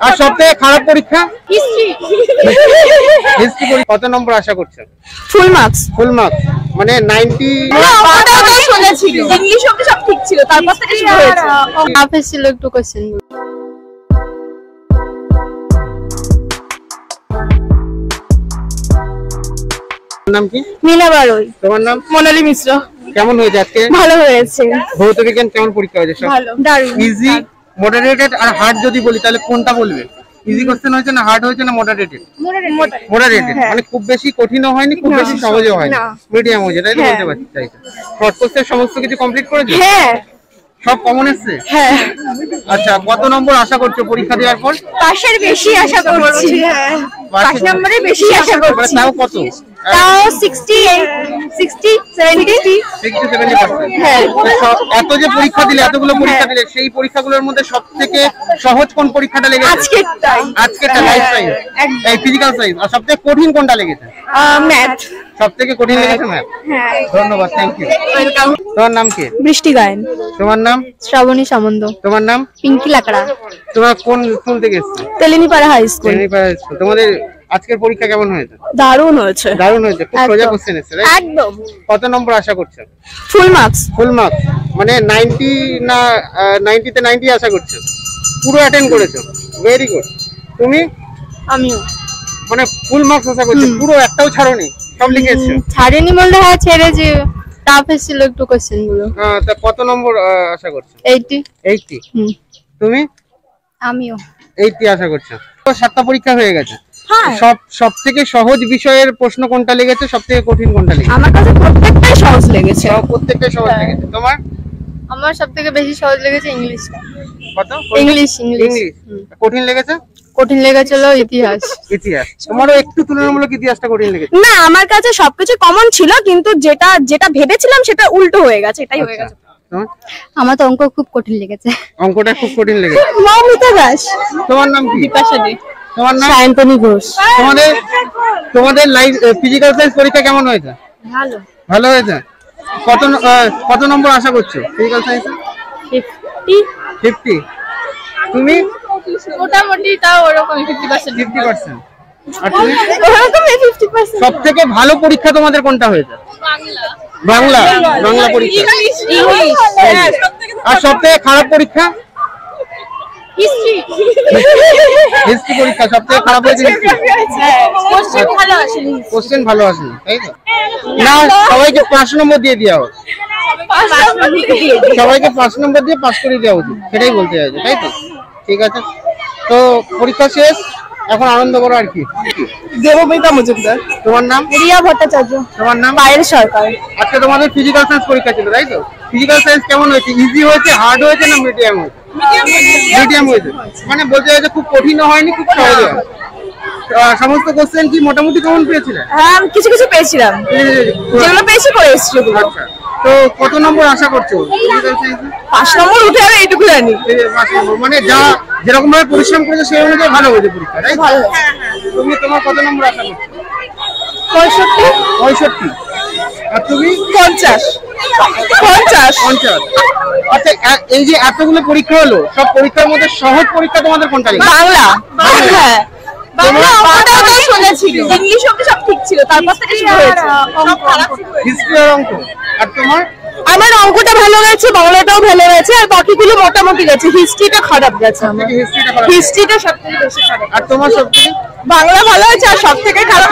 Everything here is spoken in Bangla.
আর সবথেকে খারাপ পরীক্ষা হিস্ট্রি। হিস্ট্রি কত নম্বর আশা করছেন? Full marks. ফুল মার্কস মানে 90? শুনেছিল ইংলিশ অবধি সব ঠিক ছিল, তারপর থেকে শুরু হয়েছে হাফ ছিল একটু কোশ্চেন। নাম কি? মিনা বারোই। তোমার নাম? মোনালি মিশ্র। কেমন হয়েছে আজকে? ভালো হয়েছে। ভৌত বিজ্ঞান কেমন পরীক্ষা হয়েছে? ভালো, দারুণ। ইজি, মডারেটেড আর হার্ড যদি বলি তাহলে কোনটা বলবে? ইজি কোশ্চেন হয়েছে না হার্ড হয়েছে না মডারেটেড? মডারেটেড মানে খুব বেশি কঠিনও হয়নি খুব বেশি সহজও হয়নি, মিডিয়াম হয়েছে, তাই তো বলতে পারছি? তাই তো শর্ট কোর্সের সমস্ত কিছু কমপ্লিট করেছো? হ্যাঁ। সব কমন এসেছে? হ্যাঁ। আচ্ছা, কত নম্বর আশা করছো পরীক্ষা দেওয়ার পর? পাশের বেশি আশা করছি। হ্যাঁ, 5 নম্বরে বেশি আশা করছি। তাও কত? তাও 60-70%। হ্যাঁ। এত যে পরীক্ষা দিলে, এতগুলো পরীক্ষা দিলে, সেই পরীক্ষাগুলোর মধ্যে সবথেকে সহজ কোন পরীক্ষাটা লেগেছে? আজকেরটা লাইফ সায়েন্স, এই ফিজিক্যাল সায়েন্স। আর সবথেকে কঠিন কোনটা লেগেছে? ম্যাথ। সবথেকে কঠিন লেগেছে ম্যাথ? হ্যাঁ। ধন্যবাদ, থ্যাংক ইউ। তোমার নাম কি? বৃষ্টি গায়েন। তোমার নাম? শ্রাবণী সামন্ত। তোমার নাম? পিঙ্কি লাকড়া। তোমরা কোন স্কুল থেকে এসেছো? তেলিনীপাড়া হাই স্কুল। তেলিনীপাড়া স্কুল। তোমাদের আজকের পরীক্ষা কেমন হয়েছে? দারুণ হয়েছে। দারুণ হয়েছে, খুব সোজা কোশ্চেন এসেছে। একদম। কত নম্বর আশা করছো? Full marks. ফুল মার্কস মানে 90 না 90 তে 90 আশা করছো? পুরো অ্যাটেন্ড করেছো, ভেরি গুড। তুমি? আমিও মানে ফুল মার্কস আশা করছো, পুরো একটাও ছাড়োনি, সব লিখেছো? ছাড়েনি বলতে হ্যাঁ, ছেড়েছি, টাফ ছিল একটু কোশ্চেন গুলো। তা কত নম্বর আশা করছো? 80। 80। তুমি? আমিও 80 আশা করছো। তো 7টা পরীক্ষা হয়ে গেছে। হ্যাঁ। সবথেকে সহজ বিষয়ের প্রশ্ন কোনটা লেগেছে, সবথেকে কঠিন কোনটা লেগেছে? আমার কাছে প্রত্যেকটাই সহজ লেগেছে। প্রত্যেকটাই সহজ লেগেছে। তোমার? আমার সবথেকে বেশি সহজ লেগেছে ইংলিশটা। কত? ইংলিশ। কঠিন লেগেছে? কঠিন লেগেছিল ইতিহাস। ইতিহাস। তোমারও একটু তুলনামূলক ইতিহাসটা কঠিন লেগেছে? না, আমার কাছে সবকিছু কমন ছিল, কিন্তু যেটা ভেবেছিলাম সেটা উল্টো হয়ে গেছে, এটাই হয়ে গেছে। আমার তো অঙ্ক খুব কঠিন লেগেছে। অঙ্কটা খুব কঠিন লেগেছে? মৌমিতা দাস। তোমার নাম কি? বিপাশা দে। তোমার নাম? সায়ন্তনী ঘোষ। তোমাদের ফিজিক্যাল সায়েন্স পরীক্ষা কেমন হয়েছে? ভালো। ভালো হয়েছে। কত নম্বর আশা করছো ফিজিক্যাল সায়েন্সে? 50। তুমি? মোটামুটি তাও ওরকম 50%। আর তুমি? ওরকমই 50%। সবথেকে ভালো পরীক্ষা তোমাদের কোনটা হয়েছে? বাংলা পরীক্ষা। আর সবথেকে খারাপ পরীক্ষা? হিস্ট্রি পরীক্ষা সবথেকে খারাপ হয়েছে। কোশ্চেন ভালো আসেনি, তাই তো? না, সবাইকে 5 নম্বর দিয়ে দেওয়া হোক, সবাইকে 5 নম্বর দিয়ে পাস করে দেওয়া উচিত, সেটাই বলতে চাইছে, তাই তো? ঠিক আছে, তো পরীক্ষা শেষ, এখন আনন্দ করো আর কি। দেবমিতা মজুমদার। তোমার নাম? রিয়া ভট্টাচার্য। তোমার নাম? পায়েল সরকার। আজকে তোমাদের ফিজিক্যাল সায়েন্স পরীক্ষা ছিল, তাই তো? ফিজিক্যাল সায়েন্স কেমন হয়েছে? ইজি হয়েছে, হার্ড হয়েছে না মিডিয়াম হয়েছে? মিডিয়াম হয়েছে, মানে বলতে চাইছে খুব কঠিনও হয়নি খুব সহজ হয়নি। সমস্ত কোশ্চেন কি মোটামুটি কেমন পেয়েছিলেন? হ্যাঁ, কিছু পেয়েছিলাম, যেগুলো পেয়েছি করে এসেছি। আচ্ছা, তো কত নম্বর আশা করছো ফিজিক্যাল সায়েন্সে? 5 নম্বর উঠে আমি এইটুকু জানি। 5 নম্বর মানে যা যেরকম ভাবে পরিশ্রম করেছে সেই অনুযায়ী ভালো হয়েছে পরীক্ষা, তাই? ভালো। তোমার কত নম্বর আশা করছো? 65। আর তুমি? 50। আচ্ছা, এই যে এতগুলো পরীক্ষা হলো, সব পরীক্ষার মধ্যে সহজ পরীক্ষা তোমাদের কোনটা লেগেছে? বাংলা। হ্যাঁ, বাংলা অঙ্কটাও শুনেছিল ইংলিশ অবধি সব ঠিক ছিল, তারপর থেকে শুরু হয়েছে সব খারাপ। হিস্ট্রি আর অঙ্ক। আর তোমার? আমার অঙ্কটা ভালো গেছে, বাংলাটাও ভালো গেছে, আর বাকিগুলো মোটামুটি গেছে। হিস্ট্রিটা খারাপ গেছে আমার। হিস্ট্রিটা সবথেকে বেশি খারাপ। আর তোমার সবথেকে? বাংলা ভালো হয়েছে, আর সবথেকে খারাপ